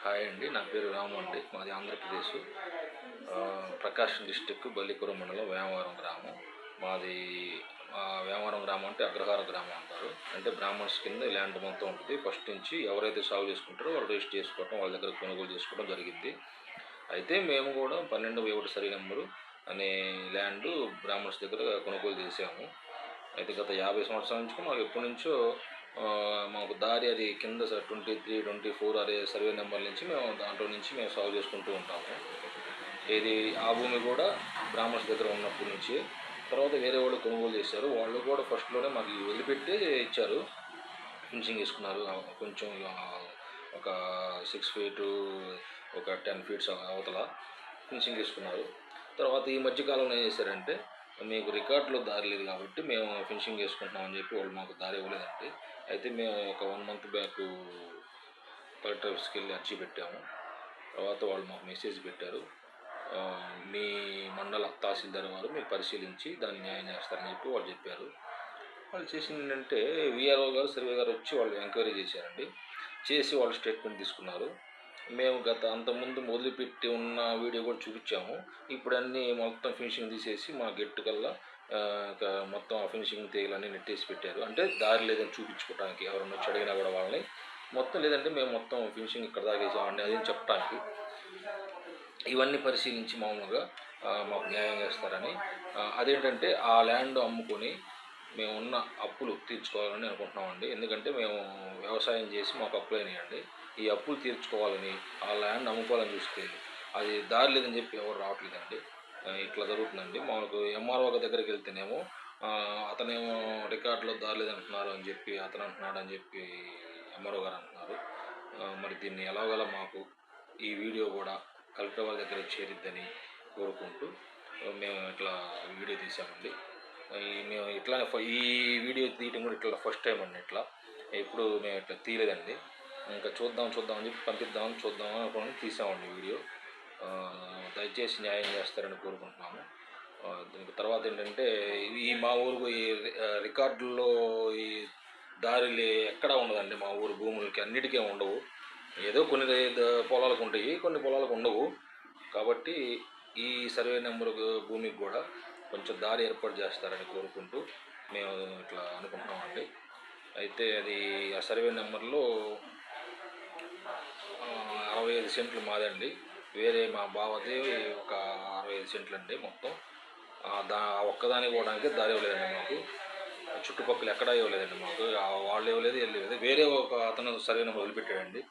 Hi అండి, నా పేరు రాము అండి. మాది ఆంధ్రప్రదేశ్ ప్రకాశం డిస్టిక్ బల్లిపురం మండలం వేమవరం గ్రామం. మాది వేమవరం గ్రామం అంటే అగ్రహార గ్రామం అంటారు. అంటే బ్రాహ్మణ్స్ కింద ల్యాండ్ మొత్తం ఉంటుంది. ఫస్ట్ నుంచి ఎవరైతే సాగు చేసుకుంటారో వాళ్ళు రిజిస్టర్ చేసుకోవడం, వాళ్ళ దగ్గర కొనుగోలు చేసుకోవడం జరిగింది. అయితే మేము కూడా 12 సర్వే నెంబరు అనే ల్యాండ్ బ్రాహ్మణ్స్ దగ్గర కొనుగోలు చేసాము. అయితే గత 50 సంవత్సరాల నుంచి మాకు ఎప్పటి నుంచో మాకు దారి అది కింద 23, 24 అదే సర్వే నెంబర్ నుంచి మేము దాంట్లో నుంచి మేము సాగు చేసుకుంటూ ఉంటాము. ఇది ఆ భూమి కూడా బ్రాహ్మణ్స్ దగ్గర ఉన్నప్పటి నుంచి తర్వాత వేరే వాళ్ళు కొనుగోలు చేశారు. వాళ్ళు కూడా ఫస్ట్లోనే మాకు వదిలిపెట్టి ఇచ్చారు, ఫినిషింగ్ వేసుకున్నారు. కొంచెం ఒక 6 ఫీటు ఒక 10 ఫీట్స్ అవతల ఫినిషింగ్ వేసుకున్నారు. తర్వాత ఈ మధ్యకాలంలో ఏం చేశారంటే, మీకు రికార్డులో దారి లేదు కాబట్టి మేము ఫినిషింగ్ చేసుకుంటున్నామని చెప్పి వాళ్ళు మాకు దారి ఇవ్వలేదండి. అయితే మేము ఒక 1 మంత్ బ్యాక్ కలెక్టర్ ఆఫీస్కి వెళ్ళి అర్జీ పెట్టాము. తర్వాత వాళ్ళు మాకు మెసేజ్ పెట్టారు, మీ మండల తహసీల్దార్ వారు మీరు పరిశీలించి దాన్ని న్యాయం చేస్తారని చెప్పి వాళ్ళు చెప్పారు. వాళ్ళు చేసింది ఏంటంటే విఆర్ఓ గారు, సర్వే గారు వచ్చి వాళ్ళు ఎంక్వైరీ చేశారండి. చేసి వాళ్ళు స్టేట్మెంట్ తీసుకున్నారు. మేము అంతకుముందు మొదలుపెట్టి ఉన్న వీడియో కూడా చూపించాము. ఇప్పుడు అన్నీ మొత్తం ఫినిషింగ్ తీసేసి మా గెట్టు కల్లా మొత్తం ఆ ఫినిషింగ్ తీగలన్నీ నెట్టేసి పెట్టారు. అంటే దారి లేదని చూపించుకోవడానికి, ఎవరన్నా వచ్చి అడిగినా కూడా వాళ్ళని మొత్తం లేదంటే మేము మొత్తం ఫినిషింగ్ ఇక్కడ దాగేసామండి అదేం చెప్పడానికి. ఇవన్నీ పరిశీలించి మామూలుగా మాకు న్యాయం చేస్తారని, అదేంటంటే ఆ ల్యాండ్ అమ్ముకొని మేము ఉన్న అప్పులు తీర్చుకోవాలని అనుకుంటున్నామండి. ఎందుకంటే మేము వ్యవసాయం చేసి మాకు అప్పులు అయినాయండి. ఈ అప్పులు తీర్చుకోవాలని ఆ ల్యాండ్ అమ్ముకోవాలని చూస్తే అది దారి లేదని చెప్పి ఎవరు రావట్లేదండి. ఇట్లా జరుగుతుందండి. మాకు ఎంఆర్ఓ దగ్గరికి వెళ్తేనేమో అతనేమో రికార్డులో దారి లేదంటున్నారు అని చెప్పి అతను అంటున్నాడు అని చెప్పి ఎంఆర్ఓ గారు అంటున్నారు. మరి దీన్ని ఎలాగోలా మాకు ఈ వీడియో కూడా కలెక్టర్ వారి దగ్గర చేరిద్దని కోరుకుంటూ మేము ఇట్లా వీడియో తీసామండి. మేము ఇట్లానే ఈ వీడియో తీయటం కూడా ఇట్లా ఫస్ట్ టైం అండి. ఎప్పుడు మేము ఇట్లా తీయలేదండి. ఇంకా చూద్దాం అని చెప్పి చూద్దామని అనుకుని తీసామండి వీడియో. దయచేసి న్యాయం చేస్తారని కోరుకుంటున్నాము. దీనికి తర్వాత ఏంటంటే మా ఊరు ఈ రికార్డుల్లో ఈ దారిలు ఎక్కడా ఉండదండి. మా ఊరు భూములకి అన్నిటికీ ఉండవు. ఏదో కొన్ని పొలాలకు ఉంటాయి, కొన్ని పొలాలకు ఉండవు. కాబట్టి ఈ సర్వే నెంబర్ భూమికి కూడా కొంచెం దారి ఏర్పాటు చేస్తారని కోరుకుంటూ మేము ఇట్లా అనుకుంటున్నామండి. అయితే అది ఆ సర్వే నెంబర్లో 65 సెంట్లు మాదండి. వేరే మా బావది ఒక 65 సెంట్లు అండి మొత్తం. ఒక్కదానికి పోవడానికి దారి ఇవ్వలేదండి మాకు. చుట్టుపక్కల ఎక్కడా ఇవ్వలేదండి మాకు. వాళ్ళు ఇవ్వలేదు, వీళ్ళు ఇవ్వలేదు. వేరే ఒక అతను సర్వే నెంబర్ వదిలిపెట్టాడండి.